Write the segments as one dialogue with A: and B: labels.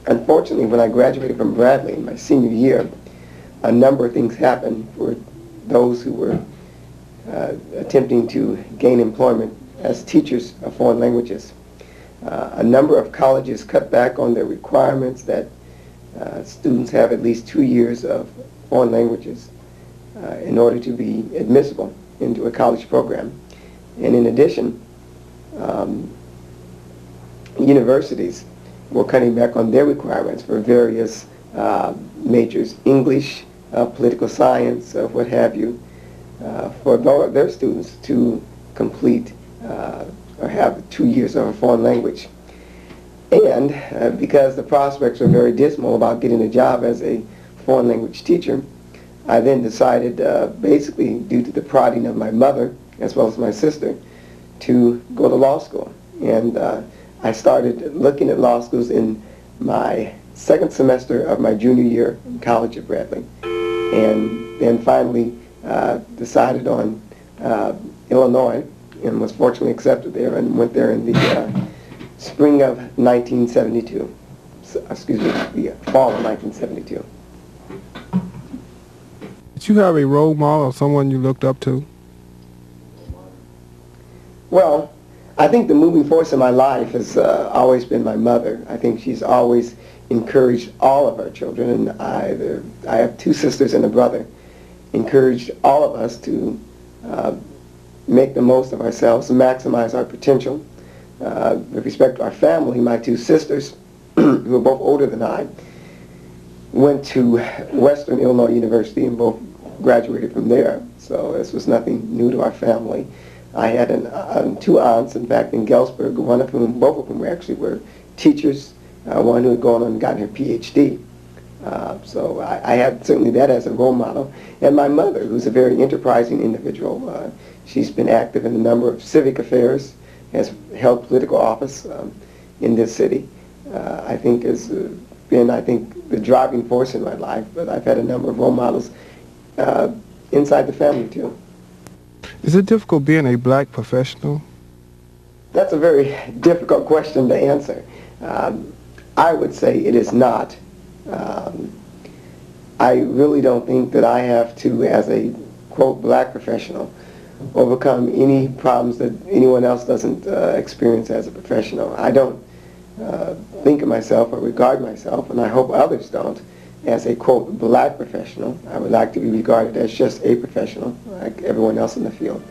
A: Unfortunately, when I graduated from Bradley in my senior year, a number of things happened for those who were attempting to gain employment as teachers of foreign languages. A number of colleges cut back on their requirements that students have at least 2 years of foreign languages in order to be admissible into a college program. And in addition, universities were cutting back on their requirements for various majors, English, political science, what have you, for their students to complete or have 2 years of a foreign language. And because the prospects were very dismal about getting a job as a foreign language teacher, I then decided, basically due to the prodding of my mother as well as my sister, to go to law school. And I started looking at law schools in my second semester of my junior year in college at Bradley. And then finally decided on Illinois, and was fortunately accepted there, and went there in the spring of 1972. Excuse me, the fall of 1972.
B: Did you have a role model or someone you looked up to?
A: Well, I think the moving force in my life has always been my mother. I think she's always encouraged all of our children, and I have 2 sisters and a brother, encouraged all of us to make the most of ourselves and maximize our potential. With respect to our family, my 2 sisters, who are both older than I, went to Western Illinois University and both graduated from there. So this was nothing new to our family. I had 2 aunts, in fact, in Galesburg, both of whom actually were teachers, one who had gone on and gotten her PhD. So I had certainly that as a role model. And my mother, who's a very enterprising individual. She's been active in a number of civic affairs, has held political office in this city. I think has been, the driving force in my life, but I've had a number of role models inside the family too.
B: Is it difficult being a black professional?
A: That's a very difficult question to answer. I would say it is not. I really don't think that I have to, as a, quote, black professional, overcome any problems that anyone else doesn't experience as a professional. I don't think of myself or regard myself, and I hope others don't, as a, quote, black professional. I would like to be regarded as just a professional, like everyone else in the field.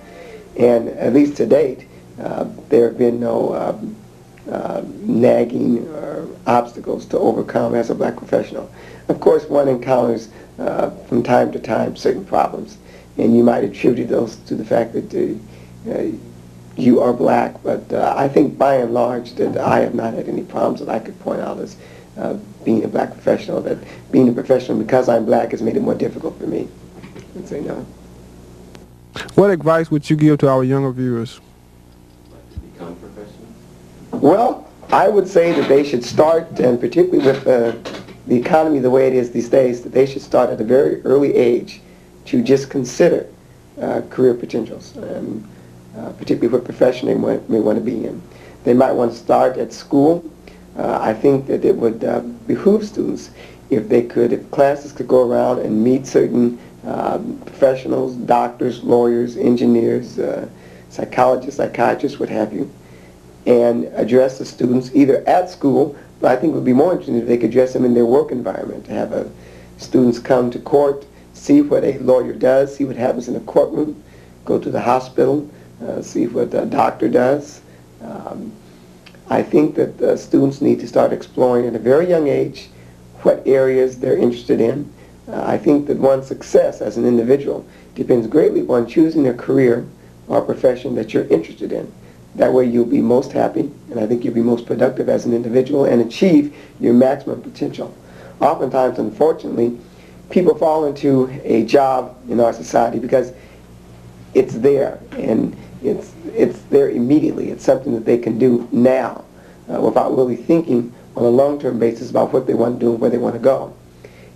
A: And at least to date, there have been no nagging or obstacles to overcome as a black professional. Of course, one encounters from time to time certain problems, and you might attribute those to the fact that you are black, but I think by and large that I have not had any problems that I could point out as being a black professional, that being a professional because I'm black has made it more difficult for me. I'd say no.
B: What advice would you give to our younger viewers?
C: To become professional?
A: Well, I would say that they should start, and particularly with the economy the way it is these days, that they should start at a very early age to just consider career potentials, and particularly what profession they may want to be in. They might want to start at school. I think that it would behoove students if classes could go around and meet certain professionals, doctors, lawyers, engineers, psychologists, psychiatrists, what have you, and address the students either at school, but I think it would be more interesting if they could address them in their work environment, to have students come to court, see what a lawyer does, see what happens in a courtroom, go to the hospital, see what a doctor does. I think that students need to start exploring at a very young age what areas they're interested in. I think that one's success as an individual depends greatly upon choosing a career or a profession that you're interested in. That way you'll be most happy, and I think you'll be most productive as an individual and achieve your maximum potential. Oftentimes, unfortunately, people fall into a job in our society because it's there, and it's there immediately. It's something that they can do now without really thinking on a long-term basis about what they want to do and where they want to go.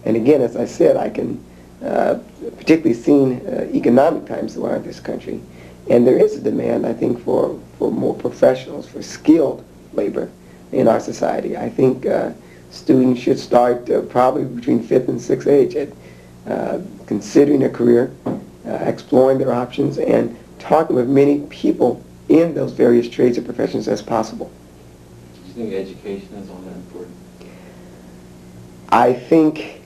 A: And again, as I said, I can particularly seen economic times that we're in this country, and there is a demand, I think, for more professionals, for skilled labor in our society. I think students should start probably between 5th and 6th age at considering a career, exploring their options, and talking with many people in those various trades or professions as possible.
C: Do you think education is all that important?
A: I think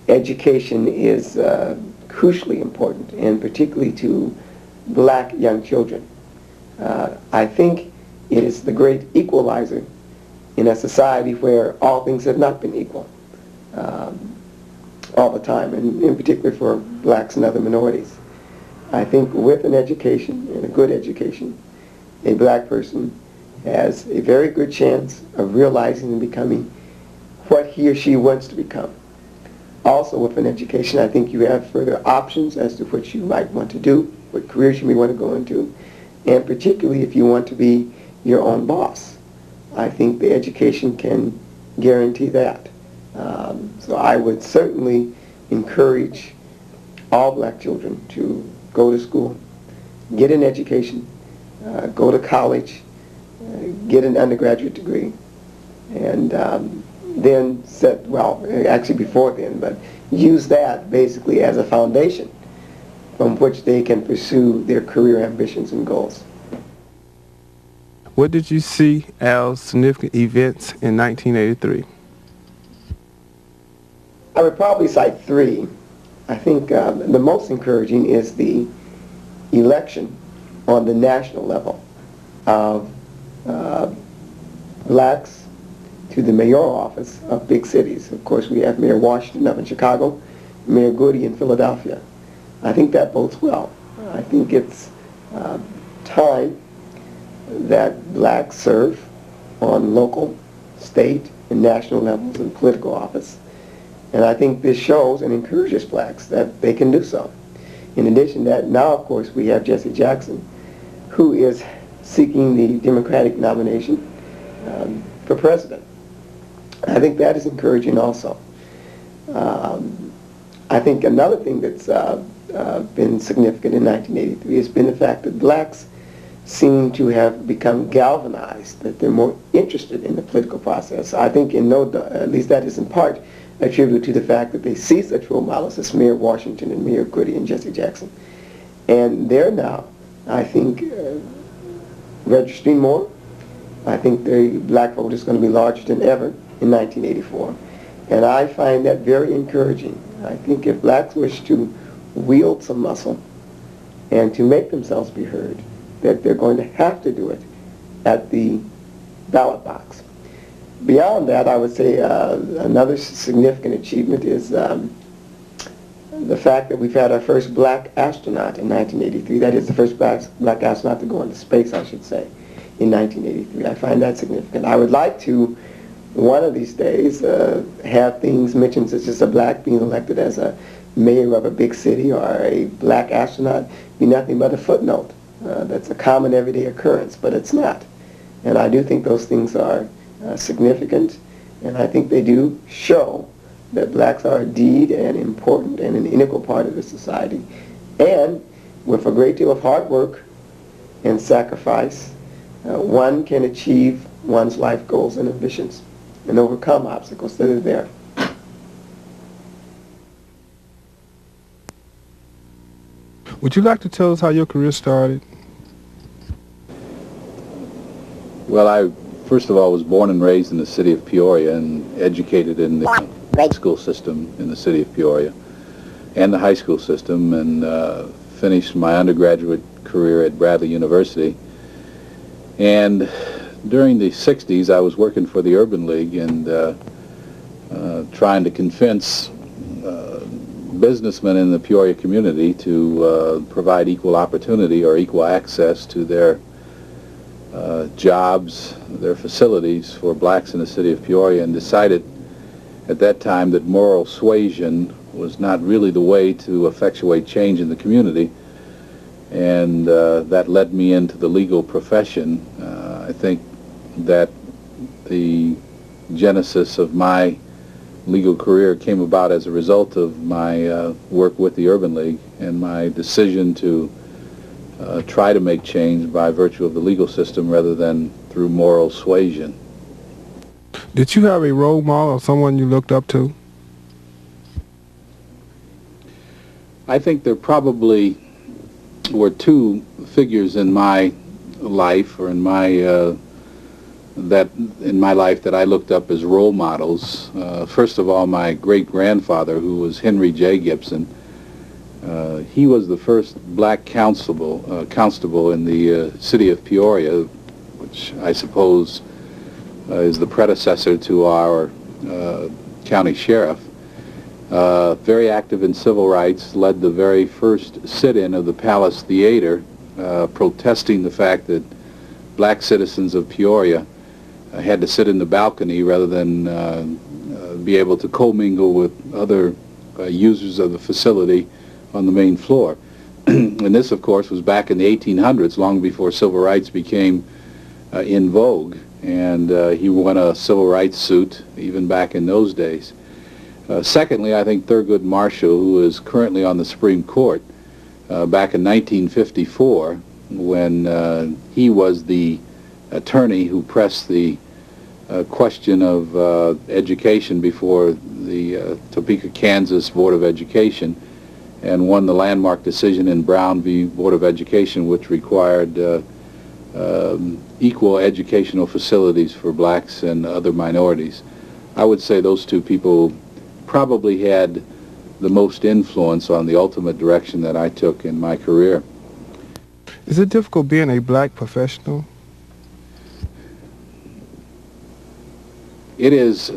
A: education is crucially important, and particularly to black young children. I think it is the great equalizer in a society where all things have not been equal all the time, and in particular for blacks and other minorities. I think with an education, and a good education, a black person has a very good chance of realizing and becoming what he or she wants to become. Also with an education, I think you have further options as to what you might want to do, what careers you may want to go into, and particularly if you want to be your own boss. I think the education can guarantee that. So I would certainly encourage all black children to go to school, get an education, go to college, get an undergraduate degree, and then actually before then, but use that basically as a foundation from which they can pursue their career ambitions and goals.
B: What did you see as significant events in 1983?
A: I would probably cite three. I think the most encouraging is the election on the national level of blacks to the mayoral office of big cities. Of course, we have Mayor Washington up in Chicago, Mayor Goody in Philadelphia. I think that bodes well. I think it's time that blacks serve on local, state, and national levels in political office. And I think this shows and encourages blacks that they can do so. In addition to that, now of course we have Jesse Jackson, who is seeking the Democratic nomination for president. I think that is encouraging also. I think another thing that's been significant in 1983 has been the fact that blacks seem to have become galvanized, that they're more interested in the political process. I think at least that is in part attributed to the fact that they see such role models as Mayor Washington and Mayor Goody and Jesse Jackson. And they're now, I think, registering more. I think the black vote is going to be larger than ever in 1984. And I find that very encouraging. I think if blacks wish to wield some muscle and to make themselves be heard, that they're going to have to do it at the ballot box. Beyond that, I would say another significant achievement is the fact that we've had our first black astronaut in 1983. That is the first black astronaut to go into space, I should say, in 1983. I find that significant. I would like to, one of these days, have things mentioned such as a black being elected as a mayor of a big city or a black astronaut be nothing but a footnote. That's a common everyday occurrence, but it's not. And I do think those things are significant, and I think they do show that blacks are indeed an important and an integral part of the society. And with a great deal of hard work and sacrifice, one can achieve one's life goals and ambitions and overcome obstacles that are there.
B: Would you like to tell us how your career started?
D: Well, I first of all was born and raised in the city of Peoria and educated in the grade school system in the city of Peoria and the high school system, and finished my undergraduate career at Bradley University. And during the 60s, I was working for the Urban League and trying to convince businessmen in the Peoria community to provide equal opportunity or equal access to their jobs, their facilities for blacks in the city of Peoria, and decided at that time that moral suasion was not really the way to effectuate change in the community, and that led me into the legal profession. I think that the genesis of my legal career came about as a result of my work with the Urban League and my decision to try to make change by virtue of the legal system rather than through moral suasion.
B: Did you have a role model or someone you looked up to?
D: I think there probably were two figures in my life, or in my life that I looked up as role models. First of all, my great-grandfather, who was Henry J. Gibson. He was the first black constable in the city of Peoria, which I suppose is the predecessor to our county sheriff. Very active in civil rights, led the very first sit-in of the Palace Theater, protesting the fact that black citizens of Peoria had to sit in the balcony rather than be able to commingle with other users of the facility on the main floor. And this, of course, was back in the 1800s, long before civil rights became in vogue. And he won a civil rights suit even back in those days. Secondly, I think Thurgood Marshall, who is currently on the Supreme Court, back in 1954, when he was the attorney who pressed the question of education before the Topeka, Kansas Board of Education, and won the landmark decision in Brown v. Board of Education, which required equal educational facilities for blacks and other minorities. I would say those two people probably had the most influence on the ultimate direction that I took in my career.
B: Is it difficult being a black professional?
D: It is,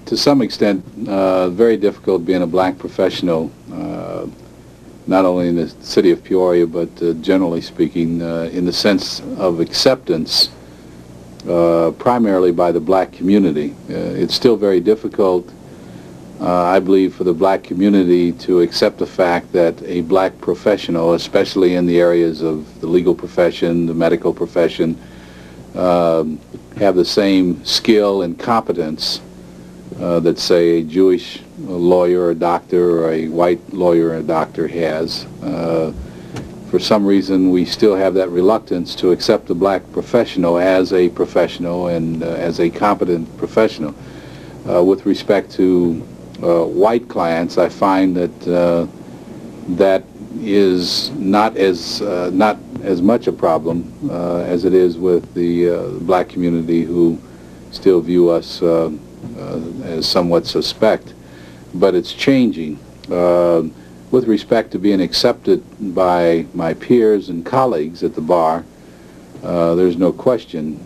D: to some extent, very difficult being a black professional, not only in the city of Peoria, but generally speaking, in the sense of acceptance, primarily by the black community. It's still very difficult, I believe, for the black community to accept the fact that a black professional, especially in the areas of the legal profession, the medical profession, have the same skill and competence that, say, a Jewish lawyer or doctor or a white lawyer or doctor has. For some reason, we still have that reluctance to accept the black professional and as a competent professional. With respect to white clients, I find that that is not as much a problem as it is with the black community, who still view us as somewhat suspect. But it's changing. With respect to being accepted by my peers and colleagues at the bar, there's no question.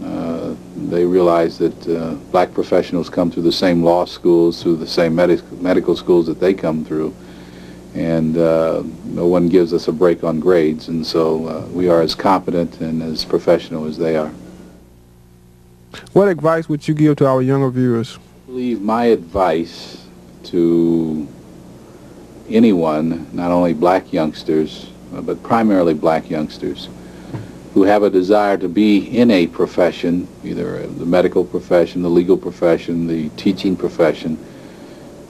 D: They realize that black professionals come through the same law schools, through the same medical schools that they come through, and no one gives us a break on grades, and so we are as competent and as professional as they are.
B: What advice would you give to our younger viewers?
D: I believe my advice to anyone, not only black youngsters, but primarily black youngsters, who have a desire to be in a profession, either the medical profession, the legal profession, the teaching profession,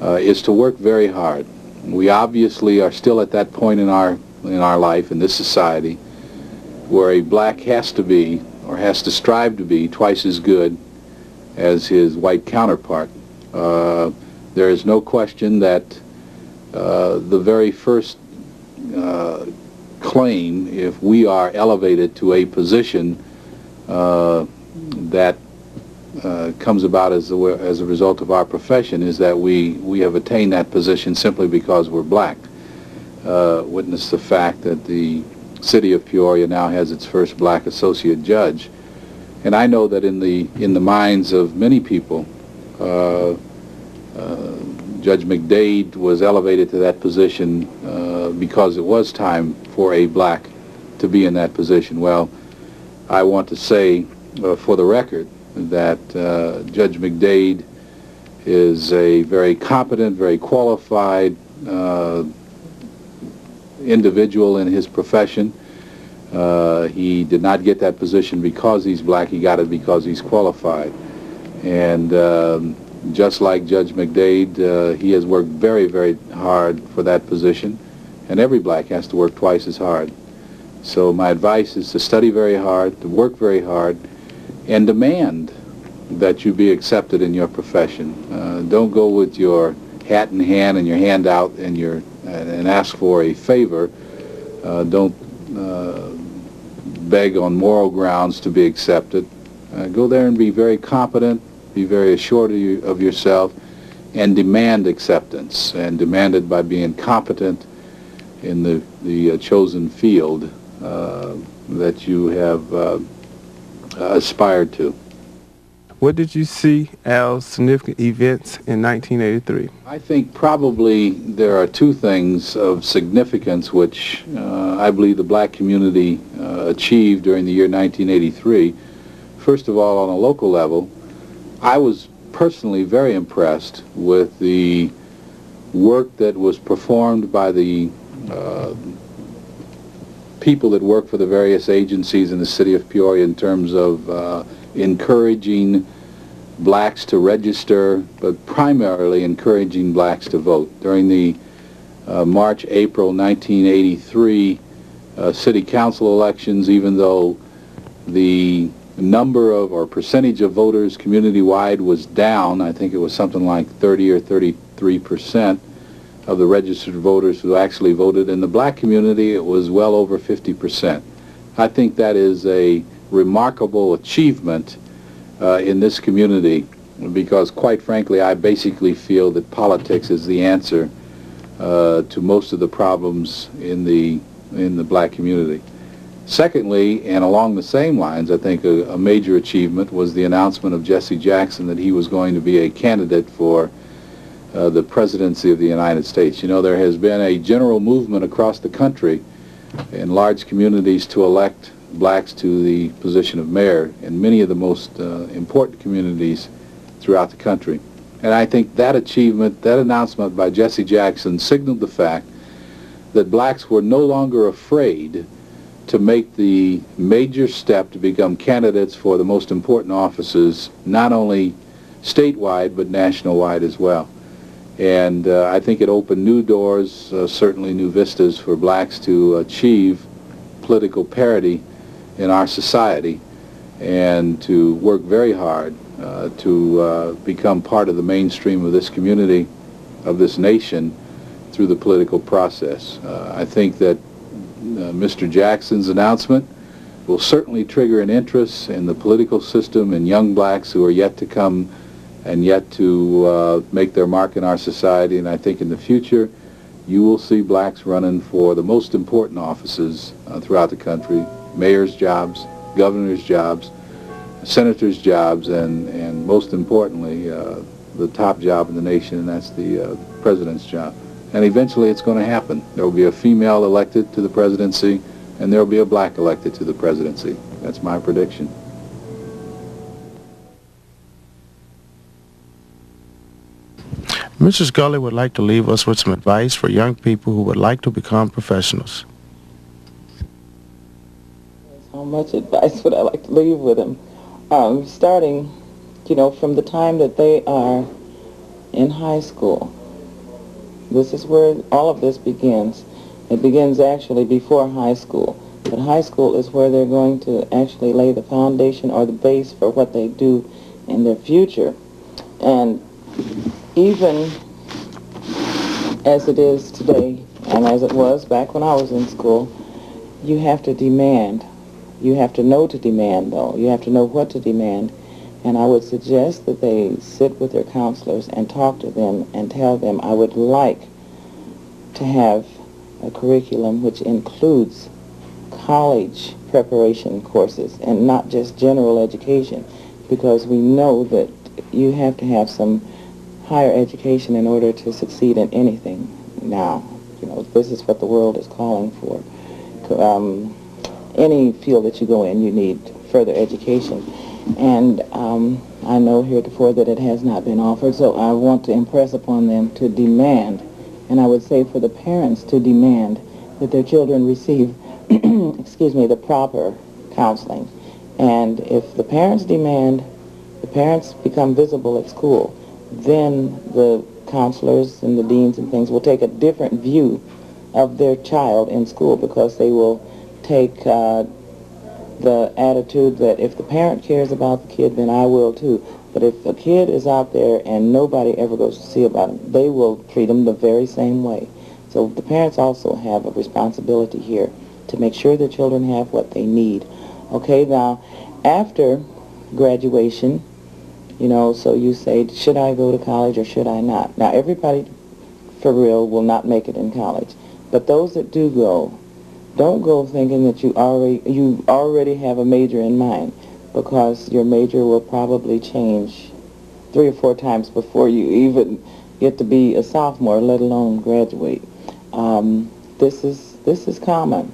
D: is to work very hard. We obviously are still at that point in our life, in this society, where a black has to be, or has to strive to be, twice as good as his white counterpart. There is no question that the very first claim, if we are elevated to a position that comes about as a result of our profession, is that we have attained that position simply because we're black. Witness the fact that the city of Peoria now has its first black associate judge. And I know that in the minds of many people, Judge McKnight was elevated to that position because it was time for a black to be in that position. Well, I want to say for the record that Judge McKnight is a very competent, very qualified individual in his profession. He did not get that position because he's black. He got it because he's qualified. And just like Judge McKnight, he has worked very, very hard for that position, and every black has to work twice as hard. So my advice is to study very hard, to work very hard, and demand that you be accepted in your profession. Don't go with your hat in hand and your hand out and ask for a favor. Don't beg on moral grounds to be accepted. Go there and be very competent, be very assured of yourself, and demand acceptance, and demand it by being competent in the chosen field that you have aspired to.
B: What did you see as significant events in 1983?
D: I think probably there are two things of significance which I believe the black community achieved during the year 1983. First of all, on a local level, I was personally very impressed with the work that was performed by the people that work for the various agencies in the city of Peoria in terms of encouraging blacks to register, but primarily encouraging blacks to vote. During the March-April 1983 city council elections, even though the number of or percentage of voters community-wide was down, I think it was something like 30 or 33% of the registered voters who actually voted. In the black community, it was well over 50%. I think that is a remarkable achievement in this community, because quite frankly I basically feel that politics is the answer to most of the problems in the black community. Secondly, and along the same lines, I think a major achievement was the announcement of Jesse Jackson that he was going to be a candidate for the presidency of the United States. You know, there has been a general movement across the country in large communities to elect blacks to the position of mayor in many of the most important communities throughout the country. And I think that achievement, that announcement by Jesse Jackson, signaled the fact that blacks were no longer afraid to make the major step to become candidates for the most important offices, not only statewide but national-wide as well. And I think it opened new doors, certainly new vistas for blacks to achieve political parity in our society and to work very hard to become part of the mainstream of this community, of this nation, through the political process. I think that Mr. Jackson's announcement will certainly trigger an interest in the political system in young blacks who are yet to come and yet to make their mark in our society. And I think in the future you will see blacks running for the most important offices throughout the country: mayor's jobs, governor's jobs, senator's jobs, and most importantly the top job in the nation, and that's the president's job. And eventually it's going to happen. There will be a female elected to the presidency, and there will be a black elected to the presidency. That's my prediction.
E: Mrs. Gulley would like to leave us with some advice for young people who would like to become professionals.
F: How much advice would I like to leave with them? Starting, from the time that they are in high school. This is where all of this begins. It begins actually before high school. But high school is where they're going to actually lay the foundation or the base for what they do in their future. And even as it is today, and as it was back when I was in school, you have to demand. You have to know to demand, though. You have to know what to demand. And I would suggest that they sit with their counselors and talk to them and tell them, I would like to have a curriculum which includes college preparation courses and not just general education, because we know that you have to have some higher education in order to succeed in anything now. This is what the world is calling for. Any field that you go in, you need further education. And I know heretofore that it has not been offered, so I want to impress upon them to demand, and I would say for the parents to demand that their children receive, the proper counseling. And if the parents demand, the parents become visible at school, then the counselors and the deans and things will take a different view of their child in school, because they will take the attitude that if the parent cares about the kid, then I will too. But if a kid is out there and nobody ever goes to see about him, they will treat him the very same way. So the parents also have a responsibility here to make sure the children have what they need. Okay, now, after graduation, you know, so you say, should I go to college or should I not? Now, everybody, for real, will not make it in college. But those that do go, don't go thinking that you already have a major in mind, because your major will probably change 3 or 4 times before you even get to be a sophomore, let alone graduate. This is common.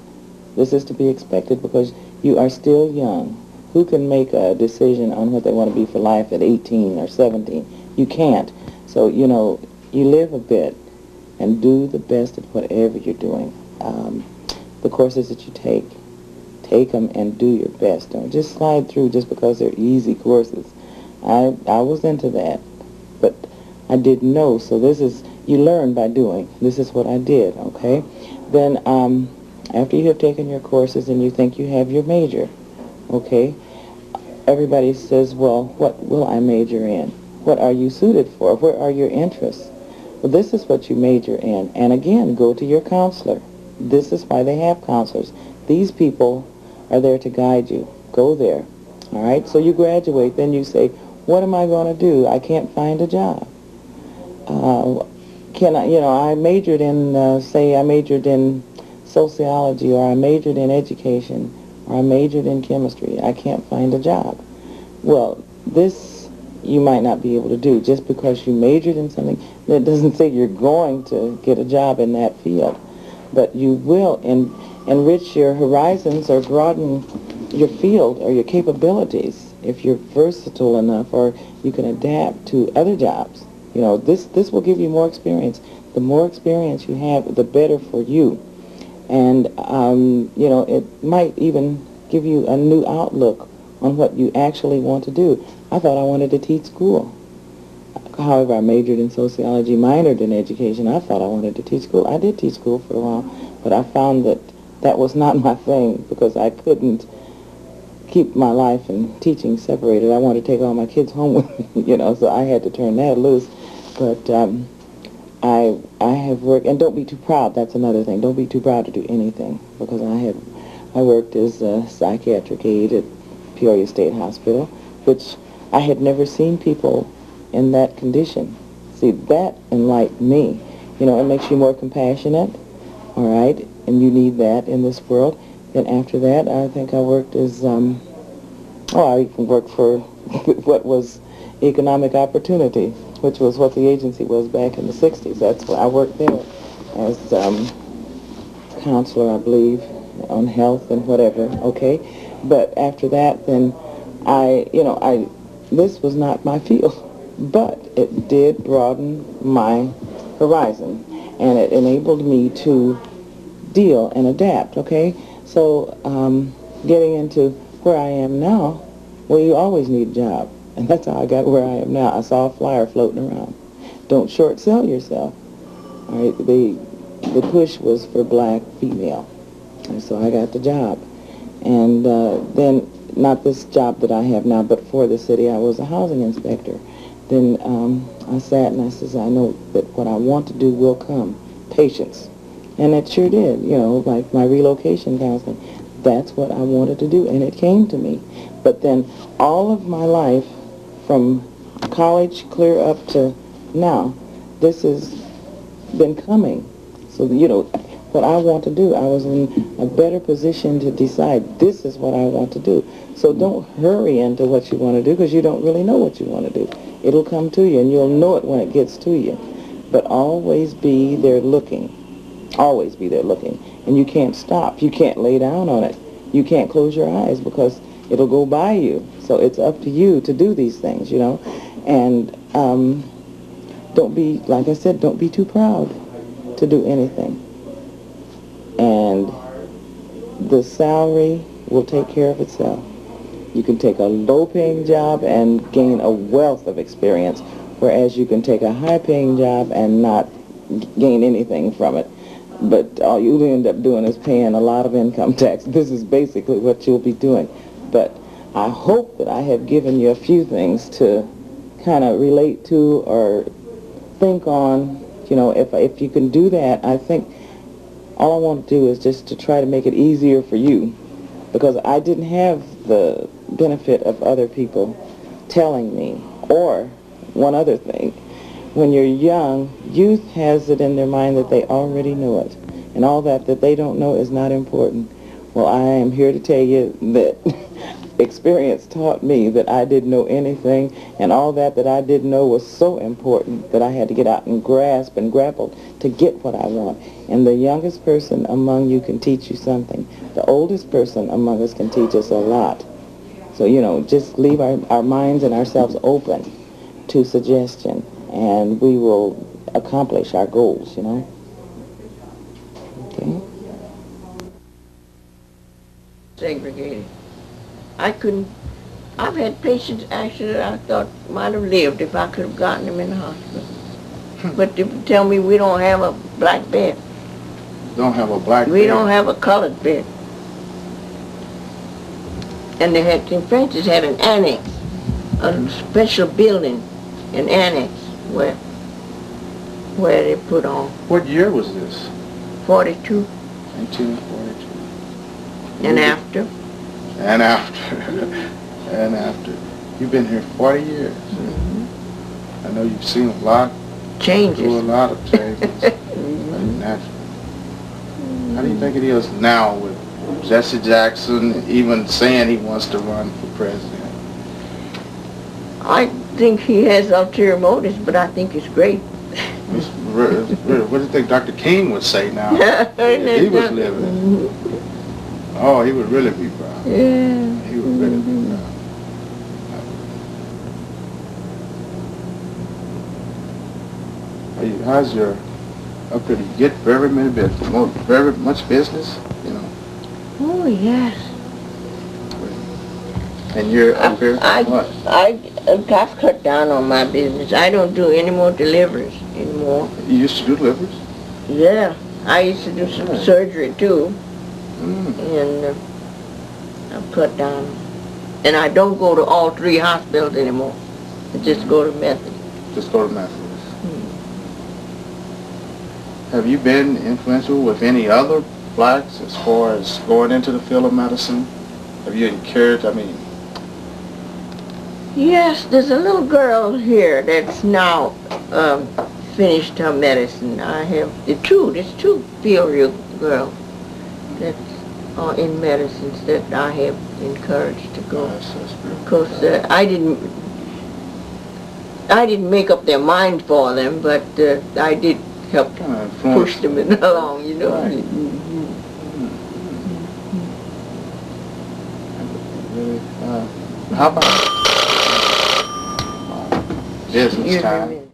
F: This is to be expected because you are still young. Who can make a decision on what they want to be for life at 18 or 17? You can't. So, you know, you live a bit and do the best at whatever you're doing. The courses that you take them and do your best. Don't just slide through just because they're easy courses. I was into that, but I didn't know. So this is, you learn by doing. This is what I did, okay? Then after you have taken your courses and you think you have your major, okay, everybody says, well, what will I major in? What are you suited for? Where are your interests? Well, this is what you major in. And again, go to your counselor. This is why they have counselors. These people are there to guide you. Go there. All right? So you graduate. Then you say, what am I going to do? I can't find a job. I majored in, say I majored in sociology, or I majored in education, or I majored in chemistry. I can't find a job. Well, this you might not be able to do. Just because you majored in something, that doesn't say you're going to get a job in that field. But you will enrich your horizons or broaden your field or your capabilities if you're versatile enough, or you can adapt to other jobs. You know, this will give you more experience. The more experience you have, the better for you. And, you know, it might even give you a new outlook on what you actually want to do. I thought I wanted to teach school. However, I majored in sociology, minored in education. I thought I wanted to teach school. I did teach school for a while, but I found that that was not my thing because I couldn't keep my life and teaching separated. I wanted to take all my kids home with me, you know, so I had to turn that loose. But I have worked, and don't be too proud. That's another thing. Don't be too proud to do anything, because I worked as a psychiatric aide at Peoria State Hospital, which I had never seen people in that condition. See, that enlightened me. You know, it makes you more compassionate, all right, and you need that in this world. Then after that, I think I worked as, I even worked for what was economic opportunity, which was what the agency was back in the 60s. That's where I worked there as counselor, I believe, on health and whatever, okay? But after that, then this was not my field, but it did broaden my horizon, and it enabled me to deal and adapt, okay? So getting into where I am now, well, you always need a job, and that's how I got where I am now. I saw a flyer floating around. Don't short sell yourself. All right, the push was for black female, and so I got the job. And then, not this job that I have now, but for the city, I was a housing inspector. Then I sat and I said, I know that what I want to do will come. Patience. And it sure did, you know, like my relocation counseling. That's what I wanted to do, and it came to me. But then all of my life, from college clear up to now, this has been coming. So, you know, what I want to do, I was in a better position to decide this is what I want to do. So don't hurry into what you want to do, because you don't really know what you want to do. It'll come to you, and you'll know it when it gets to you. But always be there looking. Always be there looking. And you can't stop. You can't lay down on it. You can't close your eyes, because it'll go by you. So it's up to you to do these things, you know. And don't be, like I said, don't be too proud to do anything. And the salary will take care of itself. You can take a low-paying job and gain a wealth of experience, whereas you can take a high-paying job and not gain anything from it. but all you end up doing is paying a lot of income tax. This is basically what you'll be doing. But I hope that I have given you a few things to kind of relate to or think on. You know, if you can do that, I think all I want to do is just to try to make it easier for you, because I didn't have the benefit of other people telling me. Or one other thing, when you're young, youth has it in their mind that they already know it, and all that they don't know is not important. Well, I am here to tell you that experience taught me that I didn't know anything, and all that I didn't know was so important that I had to get out and grasp and grapple to get what I want. And the youngest person among you can teach you something. The oldest person among us can teach us a lot. So, you know, just leave our minds and ourselves open to suggestion, and we will accomplish our goals, you know. Okay?
G: Segregated. I've had patients actually that I thought might have lived if I could have gotten them in the hospital. But they tell me we don't have a black bed.
E: Don't have a black
G: We don't have a colored bed. And they had, St. Francis had an annex, a special building, an annex where they put on
E: What year was this?
G: 42
E: 1942.
G: and after.
E: And after. And after. You've been here 40 years. I know you've seen a lot,
G: Changes.
E: through a lot of changes. Naturally. How do you think it is now with Jesse Jackson even saying he wants to run for president?
G: I think he has ulterior motives, but I think it's great.
E: What do you think Dr. King would say now if he was living? Oh, he would really be proud.
G: Yeah.
E: He would really be proud. How's your up there? Do you get very much business? You know.
G: Oh, yes.
E: And you're up here. What?
G: I've cut down on my business. I don't do any more deliveries anymore.
E: You used to do deliveries?
G: Yeah, I used to do some surgery too, and I've cut down. And I don't go to all three hospitals anymore. I just go to Methodist.
E: Just go to Methodist. Have you been influential with any other blacks as far as going into the field of medicine? Have you encouraged,
G: Yes, there's a little girl here that's now finished her medicine. There's two Peoria girls that are in medicines that I have encouraged to go. Because I didn't make up their mind for them, but I did help push them along, you know.
E: Right. How about business time?